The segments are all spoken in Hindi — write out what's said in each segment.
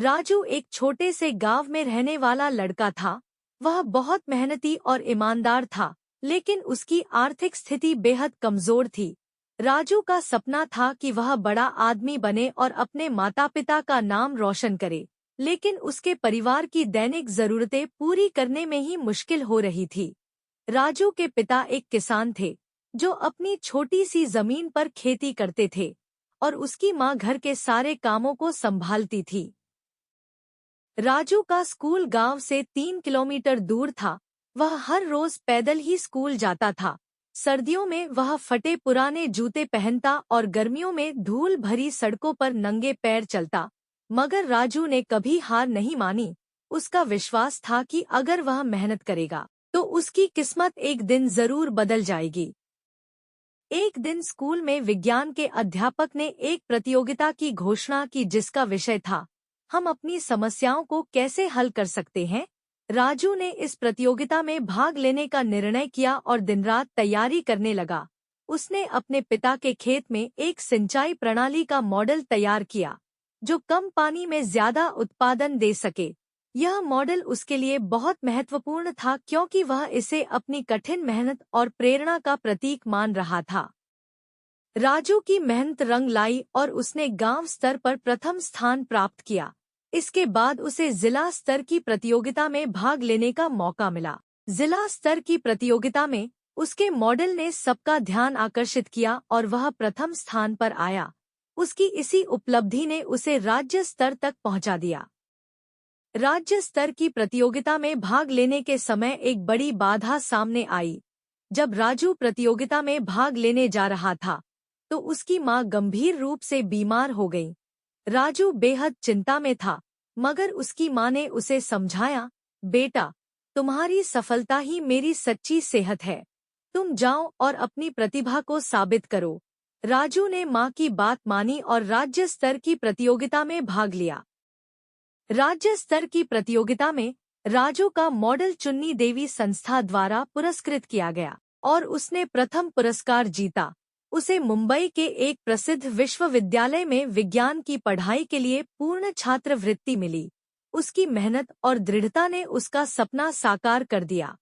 राजू एक छोटे से गांव में रहने वाला लड़का था। वह बहुत मेहनती और ईमानदार था, लेकिन उसकी आर्थिक स्थिति बेहद कमजोर थी। राजू का सपना था कि वह बड़ा आदमी बने और अपने माता पिता का नाम रोशन करे, लेकिन उसके परिवार की दैनिक जरूरतें पूरी करने में ही मुश्किल हो रही थी। राजू के पिता एक किसान थे, जो अपनी छोटी सी जमीन पर खेती करते थे, और उसकी माँ घर के सारे कामों को संभालती थी। राजू का स्कूल गांव से 3 किलोमीटर दूर था। वह हर रोज पैदल ही स्कूल जाता था। सर्दियों में वह फटे पुराने जूते पहनता और गर्मियों में धूल भरी सड़कों पर नंगे पैर चलता। मगर राजू ने कभी हार नहीं मानी। उसका विश्वास था कि अगर वह मेहनत करेगा तो उसकी किस्मत एक दिन जरूर बदल जाएगी। एक दिन स्कूल में विज्ञान के अध्यापक ने एक प्रतियोगिता की घोषणा की, जिसका विषय था, हम अपनी समस्याओं को कैसे हल कर सकते हैं। राजू ने इस प्रतियोगिता में भाग लेने का निर्णय किया और दिन रात तैयारी करने लगा। उसने अपने पिता के खेत में एक सिंचाई प्रणाली का मॉडल तैयार किया, जो कम पानी में ज्यादा उत्पादन दे सके। यह मॉडल उसके लिए बहुत महत्वपूर्ण था, क्योंकि वह इसे अपनी कठिन मेहनत और प्रेरणा का प्रतीक मान रहा था। राजू की मेहनत रंग लाई और उसने गांव स्तर पर प्रथम स्थान प्राप्त किया। इसके बाद उसे जिला स्तर की प्रतियोगिता में भाग लेने का मौका मिला। जिला स्तर की प्रतियोगिता में उसके मॉडल ने सबका ध्यान आकर्षित किया और वह प्रथम स्थान पर आया। उसकी इसी उपलब्धि ने उसे राज्य स्तर तक पहुंचा दिया। राज्य स्तर की प्रतियोगिता में भाग लेने के समय एक बड़ी बाधा सामने आई। जब राजू प्रतियोगिता में भाग लेने जा रहा था, तो उसकी मां गंभीर रूप से बीमार हो गई। राजू बेहद चिंता में था, मगर उसकी मां ने उसे समझाया, बेटा, तुम्हारी सफलता ही मेरी सच्ची सेहत है। तुम जाओ और अपनी प्रतिभा को साबित करो। राजू ने मां की बात मानी और राज्य स्तर की प्रतियोगिता में भाग लिया। राज्य स्तर की प्रतियोगिता में राजू का मॉडल चुन्नी देवी संस्था द्वारा पुरस्कृत किया गया और उसने प्रथम पुरस्कार जीता। उसे मुंबई के एक प्रसिद्ध विश्वविद्यालय में विज्ञान की पढ़ाई के लिए पूर्ण छात्रवृत्ति मिली। उसकी मेहनत और दृढ़ता ने उसका सपना साकार कर दिया।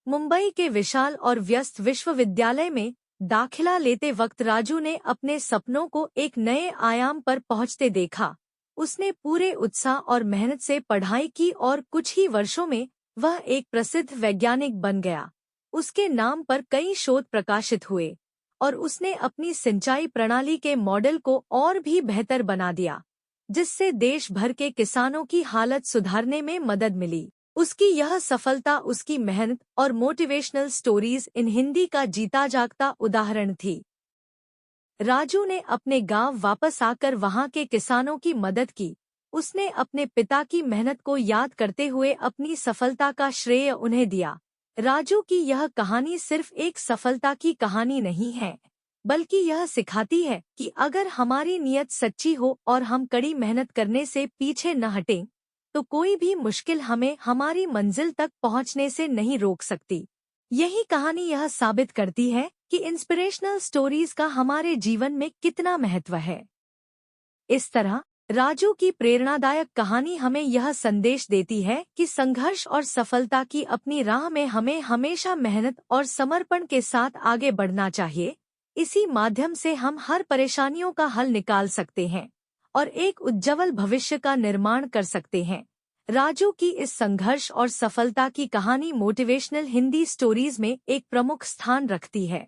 मुंबई के विशाल और व्यस्त विश्वविद्यालय में दाखिला लेते वक्त राजू ने अपने सपनों को एक नए आयाम पर पहुंचते देखा। उसने पूरे उत्साह और मेहनत से पढ़ाई की और कुछ ही वर्षों में वह एक प्रसिद्ध वैज्ञानिक बन गया। उसके नाम पर कई शोध प्रकाशित हुए और उसने अपनी सिंचाई प्रणाली के मॉडल को और भी बेहतर बना दिया, जिससे देश भर के किसानों की हालत सुधारने में मदद मिली। उसकी यह सफलता उसकी मेहनत और मोटिवेशनल स्टोरीज इन हिंदी का जीता जागता उदाहरण थी। राजू ने अपने गांव वापस आकर वहां के किसानों की मदद की। उसने अपने पिता की मेहनत को याद करते हुए अपनी सफलता का श्रेय उन्हें दिया। राजू की यह कहानी सिर्फ एक सफलता की कहानी नहीं है, बल्कि यह सिखाती है कि अगर हमारी नीयत सच्ची हो और हम कड़ी मेहनत करने से पीछे न हटें, तो कोई भी मुश्किल हमें हमारी मंजिल तक पहुंचने से नहीं रोक सकती। यही कहानी यह साबित करती है कि इंस्पिरेशनल स्टोरीज का हमारे जीवन में कितना महत्व है। इस तरह राजू की प्रेरणादायक कहानी हमें यह संदेश देती है कि संघर्ष और सफलता की अपनी राह में हमें हमेशा मेहनत और समर्पण के साथ आगे बढ़ना चाहिए। इसी माध्यम से हम हर परेशानियों का हल निकाल सकते हैं और एक उज्जवल भविष्य का निर्माण कर सकते हैं। राजू की इस संघर्ष और सफलता की कहानी मोटिवेशनल हिंदी स्टोरीज में एक प्रमुख स्थान रखती है।